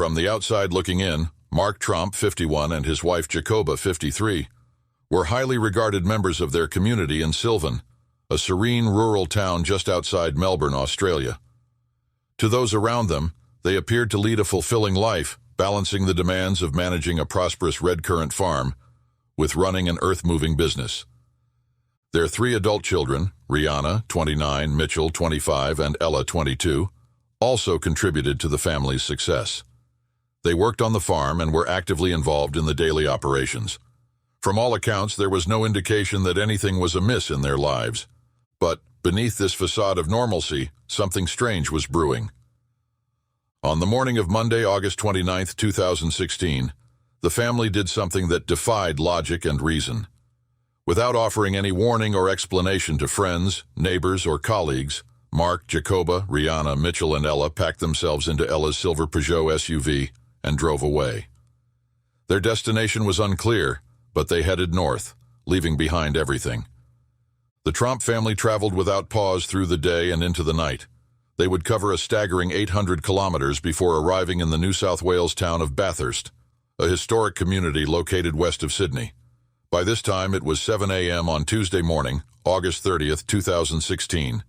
From the outside looking in, Mark Tromp, 51, and his wife Jacoba, 53, were highly regarded members of their community in Sylvan, a serene rural town just outside Melbourne, Australia. To those around them, they appeared to lead a fulfilling life, balancing the demands of managing a prosperous red currant farm with running an earth-moving business. Their 3 adult children, Rihanna, 29, Mitchell, 25, and Ella, 22, also contributed to the family's success. They worked on the farm and were actively involved in the daily operations. From all accounts, there was no indication that anything was amiss in their lives. But beneath this facade of normalcy, something strange was brewing. On the morning of Monday, August 29, 2016, the family did something that defied logic and reason. Without offering any warning or explanation to friends, neighbors, or colleagues, Mark, Jacoba, Rihanna, Mitchell, and Ella packed themselves into Ella's silver Peugeot SUV and drove away. Their destination was unclear, but they headed north, leaving behind everything. The Tromp family traveled without pause through the day and into the night. They would cover a staggering 800 kilometers before arriving in the New South Wales town of Bathurst, a historic community located west of Sydney. By this time, it was 7 a.m. on Tuesday morning, August 30, 2016,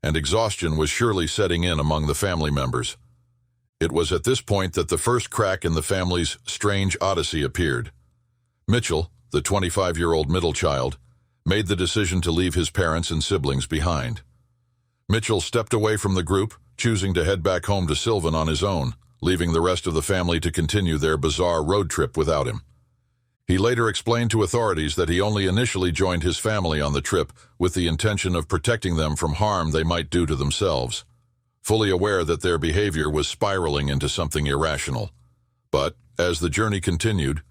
and exhaustion was surely setting in among the family members. It was at this point that the first crack in the family's strange odyssey appeared. Mitchell, the 25-year-old middle child, made the decision to leave his parents and siblings behind. Mitchell stepped away from the group, choosing to head back home to Sylvan on his own, leaving the rest of the family to continue their bizarre road trip without him. He later explained to authorities that he only initially joined his family on the trip with the intention of protecting them from harm they might do to themselves, fully aware that their behavior was spiraling into something irrational. But, as the journey continued,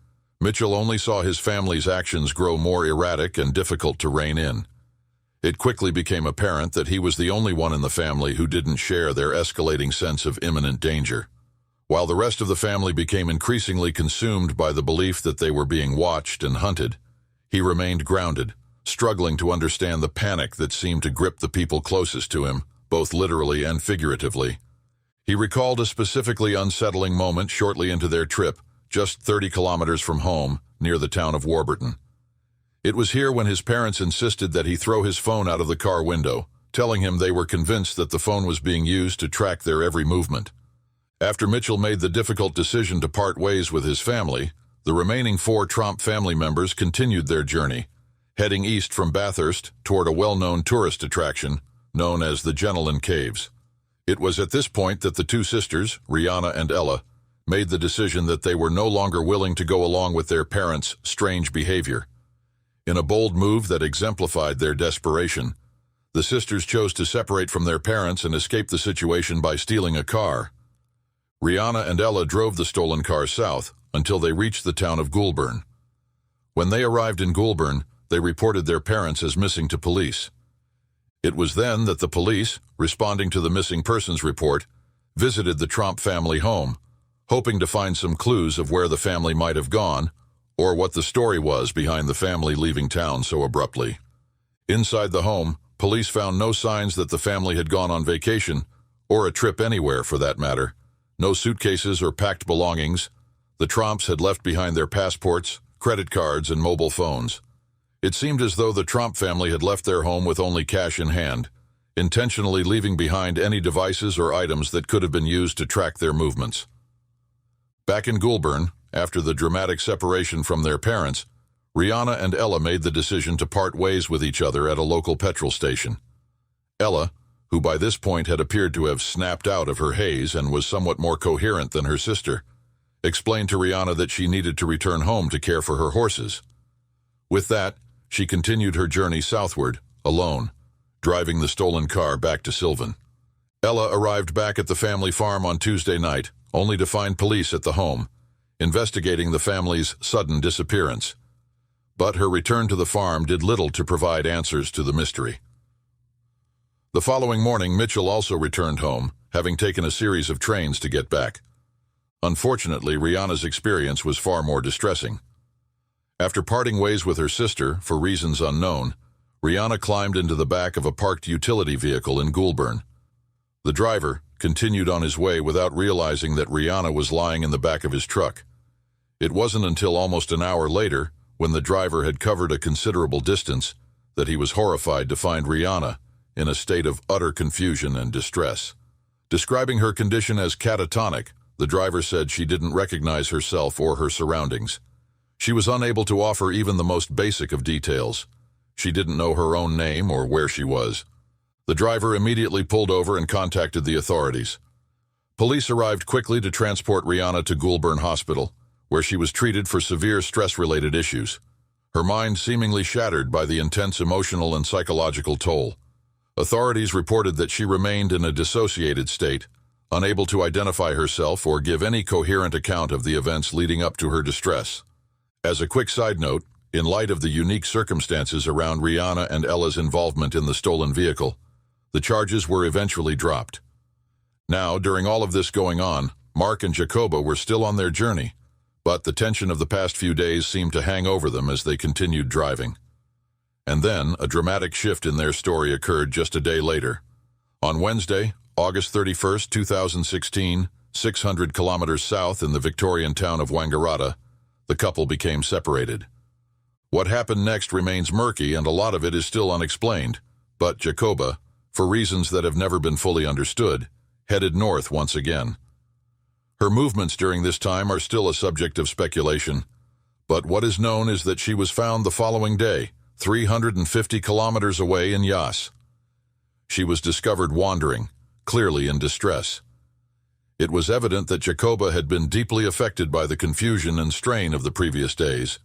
Mitchell only saw his family's actions grow more erratic and difficult to rein in. It quickly became apparent that he was the only one in the family who didn't share their escalating sense of imminent danger. While the rest of the family became increasingly consumed by the belief that they were being watched and hunted, he remained grounded, struggling to understand the panic that seemed to grip the people closest to him, both literally and figuratively. He recalled a specifically unsettling moment shortly into their trip, just 30 kilometers from home, near the town of Warburton. It was here when his parents insisted that he throw his phone out of the car window, telling him they were convinced that the phone was being used to track their every movement. After Mitchell made the difficult decision to part ways with his family, the remaining 4 Tromp family members continued their journey, heading east from Bathurst toward a well-known tourist attraction known as the Jennelin Caves. It was at this point that the 2 sisters, Rihanna and Ella, made the decision that they were no longer willing to go along with their parents' strange behavior. In a bold move that exemplified their desperation, the sisters chose to separate from their parents and escape the situation by stealing a car. Rihanna and Ella drove the stolen car south until they reached the town of Goulburn. When they arrived in Goulburn, they reported their parents as missing to police. It was then that the police, responding to the missing persons report, visited the Tromp family home, hoping to find some clues of where the family might have gone or what the story was behind the family leaving town so abruptly. Inside the home, police found no signs that the family had gone on vacation, or a trip anywhere for that matter. No suitcases or packed belongings. The Tromps had left behind their passports, credit cards, and mobile phones. It seemed as though the Tromp family had left their home with only cash in hand, intentionally leaving behind any devices or items that could have been used to track their movements. Back in Goulburn, after the dramatic separation from their parents, Rihanna and Ella made the decision to part ways with each other at a local petrol station. Ella, who by this point had appeared to have snapped out of her haze and was somewhat more coherent than her sister, explained to Rihanna that she needed to return home to care for her horses. With that, she continued her journey southward, alone, driving the stolen car back to Sylvan. Ella arrived back at the family farm on Tuesday night, only to find police at the home, investigating the family's sudden disappearance. But her return to the farm did little to provide answers to the mystery. The following morning, Mitchell also returned home, having taken a series of trains to get back. Unfortunately, Rihanna's experience was far more distressing. After parting ways with her sister, for reasons unknown, Rihanna climbed into the back of a parked utility vehicle in Goulburn. The driver, continued on his way without realizing that Rihanna was lying in the back of his truck. It wasn't until almost an hour later, when the driver had covered a considerable distance, that he was horrified to find Rihanna in a state of utter confusion and distress. Describing her condition as catatonic, the driver said she didn't recognize herself or her surroundings. She was unable to offer even the most basic of details. She didn't know her own name or where she was. The driver immediately pulled over and contacted the authorities. Police arrived quickly to transport Rihanna to Goulburn Hospital, where she was treated for severe stress-related issues, her mind seemingly shattered by the intense emotional and psychological toll. Authorities reported that she remained in a dissociated state, unable to identify herself or give any coherent account of the events leading up to her distress. As a quick side note, in light of the unique circumstances around Rihanna and Ella's involvement in the stolen vehicle, the charges were eventually dropped. Now, during all of this going on, Mark and Jacoba were still on their journey, but the tension of the past few days seemed to hang over them as they continued driving. And then, a dramatic shift in their story occurred just a day later. On Wednesday, August 31st, 2016, 600 kilometers south in the Victorian town of Wangaratta, the couple became separated. What happened next remains murky and a lot of it is still unexplained, but Jacoba, for reasons that have never been fully understood, headed north once again. Her movements during this time are still a subject of speculation, but what is known is that she was found the following day, 350 kilometers away in Yas. She was discovered wandering, clearly in distress. It was evident that Jacoba had been deeply affected by the confusion and strain of the previous days,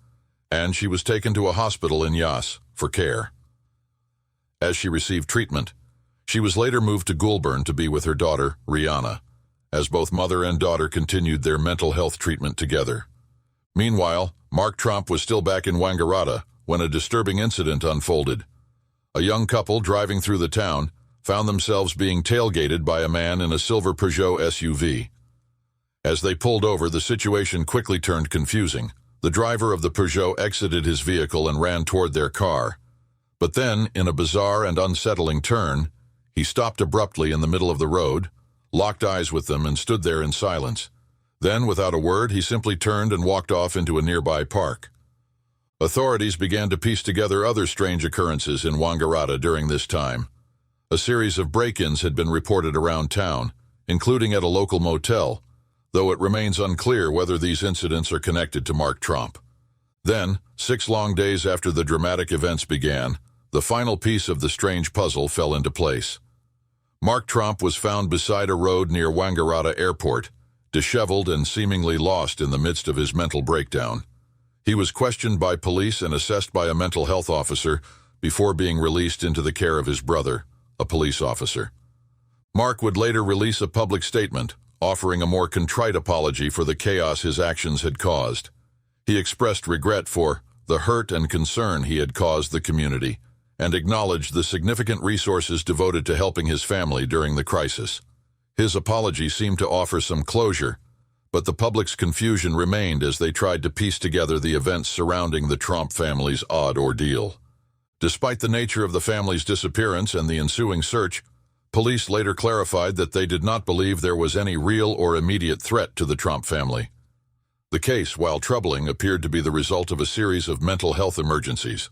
and she was taken to a hospital in Yas for care. As she received treatment, she was later moved to Goulburn to be with her daughter, Rihanna, as both mother and daughter continued their mental health treatment together. Meanwhile, Mark Tromp was still back in Wangaratta when a disturbing incident unfolded. A young couple driving through the town found themselves being tailgated by a man in a silver Peugeot SUV. As they pulled over, the situation quickly turned confusing. The driver of the Peugeot exited his vehicle and ran toward their car. But then, in a bizarre and unsettling turn, he stopped abruptly in the middle of the road, locked eyes with them, and stood there in silence. Then, without a word, he simply turned and walked off into a nearby park. Authorities began to piece together other strange occurrences in Wangaratta during this time. A series of break-ins had been reported around town, including at a local motel, though it remains unclear whether these incidents are connected to Mark Tromp. Then, 6 long days after the dramatic events began, the final piece of the strange puzzle fell into place. Mark Tromp was found beside a road near Wangaratta Airport, disheveled and seemingly lost in the midst of his mental breakdown. He was questioned by police and assessed by a mental health officer before being released into the care of his brother, a police officer. Mark would later release a public statement, offering a more contrite apology for the chaos his actions had caused. He expressed regret for the hurt and concern he had caused the community, and acknowledged the significant resources devoted to helping his family during the crisis. His apology seemed to offer some closure, but the public's confusion remained as they tried to piece together the events surrounding the Tromp family's odd ordeal. Despite the nature of the family's disappearance and the ensuing search, police later clarified that they did not believe there was any real or immediate threat to the Tromp family. The case, while troubling, appeared to be the result of a series of mental health emergencies.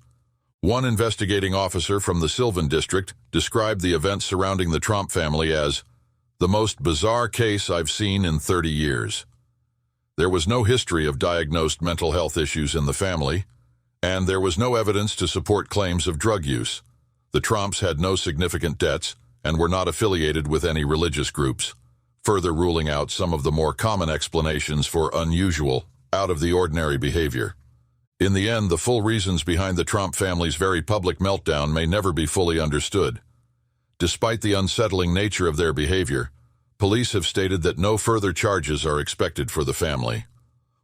One investigating officer from the Sylvan district described the events surrounding the Tromp family as the most bizarre case I've seen in 30 years. There was no history of diagnosed mental health issues in the family, and there was no evidence to support claims of drug use. The Tromps had no significant debts and were not affiliated with any religious groups, further ruling out some of the more common explanations for unusual, out-of-the-ordinary behavior. In the end, the full reasons behind the Tromp family's very public meltdown may never be fully understood. Despite the unsettling nature of their behavior, police have stated that no further charges are expected for the family.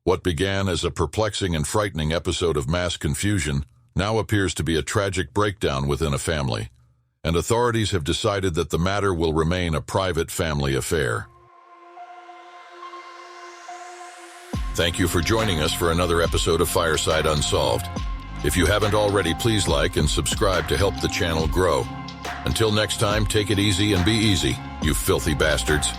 What began as a perplexing and frightening episode of mass confusion now appears to be a tragic breakdown within a family, and authorities have decided that the matter will remain a private family affair. Thank you for joining us for another episode of Fireside Unsolved. If you haven't already, please like and subscribe to help the channel grow. Until next time, take it easy and be easy, you filthy bastards.